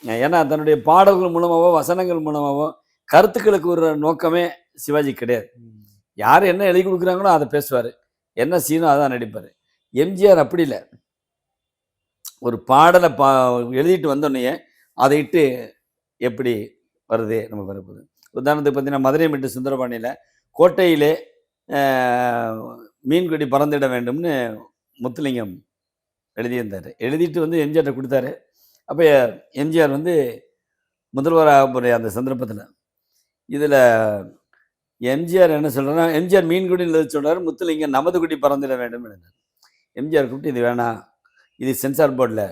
ஏன்னா தன்னுடைய பாடல்கள் மூலமாகவோ வசனங்கள் மூலமாகவோ கருத்துக்களுக்கு ஒரு நோக்கமே சிவாஜி கிடையாது. யார் என்ன எழுதி கொடுக்குறாங்களோ அதை பேசுவார், என்ன சீனோ அதான் நடிப்பார். எம்ஜிஆர் அப்படி இல்லை. ஒரு பாடலை எழுதிட்டு வந்தோடனே அதை இட்டு எப்படி வருது நம்ம வரப்போகுது. உதாரணத்துக்கு பார்த்தீங்கன்னா மதுரை மீட்டு சுந்தரபாண்டியில் கோட்டையிலே மீன்கொடி பறந்துட வேண்டும்னு முத்துலிங்கம் எழுதியிருந்தார். எழுதிட்டு வந்து எம்ஜிஆர்கிட்ட கொடுத்தாரு. அப்போ எம்ஜிஆர் வந்து முதல்வராக போகிற அந்த சந்தர்ப்பத்தில் இதில் எம்ஜிஆர் என்ன சொல்கிறேன்னா, எம்ஜிஆர் மீன்குடின்னு எழுதி சொல்கிறார், முத்துலிங்கம் நமது குடி பறந்துட வேண்டும் எழுதினார். எம்ஜிஆர் கூப்பிட்டு இது வேணாம், இது சென்சார் போர்டில்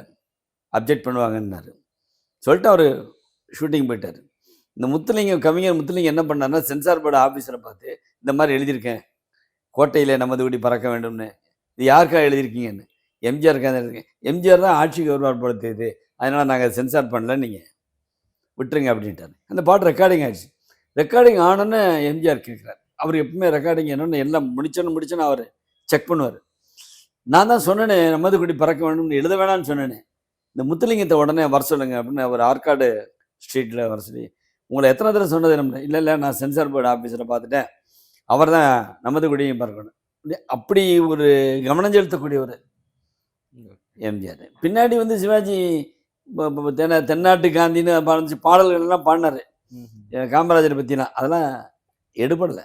அப்ஜெக்ட் பண்ணுவாங்கன்னாரு. சொல்லிட்டு அவர் ஷூட்டிங் போயிட்டார். இந்த முத்துலிங்கம் கவிஞர் முத்துலிங்கம் என்ன பண்ணார்னா, சென்சார் போர்டு ஆஃபீஸரை பார்த்து இந்த மாதிரி எழுதியிருக்கேன், கோட்டையில் நமது குடி பறக்க வேண்டும்னு. இது யாருக்காக எழுதியிருக்கீங்கன்னு. எம்ஜிஆருக்காக எழுதியிருக்கேன். எம்ஜிஆர் தான் ஆட்சிக்கு வருவார் போல தெரியுது, அதனால் நாங்கள் சென்சார் பண்ணல, நீங்கள் விட்டுருங்க அப்படின்ட்டார். அந்த பாட்டு ரெக்கார்டிங் ஆகிடுச்சு. ரெக்கார்டிங் ஆனோன்னு எம்ஜிஆர் கேட்குறாரு. அவர் எப்பவுமே ரெக்கார்டிங் என்னன்னு எல்லாம் முடிச்சோன்னு அவர் செக் பண்ணுவார். நான் தான் சொன்னேனே நமது குடி பறக்க வேண்டும்னு, எழுத வேணான்னு சொன்னேனே, இந்த முத்துலிங்கத்தை உடனே வர சொல்லுங்க அப்படின்னு அவர் ஆற்காடு ஸ்ட்ரீட்டில் வர சொல்லி, உங்களை எத்தனை தடவை சொன்னது நம்ம, இல்லை நான் சென்சார் போர்டு ஆஃபீஸரை பார்த்துட்டேன், அவர் தான் நமது குடியும் பறக்கணும். அப்படி ஒரு கவனம் செலுத்தக்கூடியவர் எம்ஜிஆர். பின்னாடி வந்து சிவாஜி தென்னாட்டு காந்தின்னு பாடல்கள் எல்லாம் பாடினார் காமராஜரை பற்றிலாம், அதெல்லாம் எடுபடலை.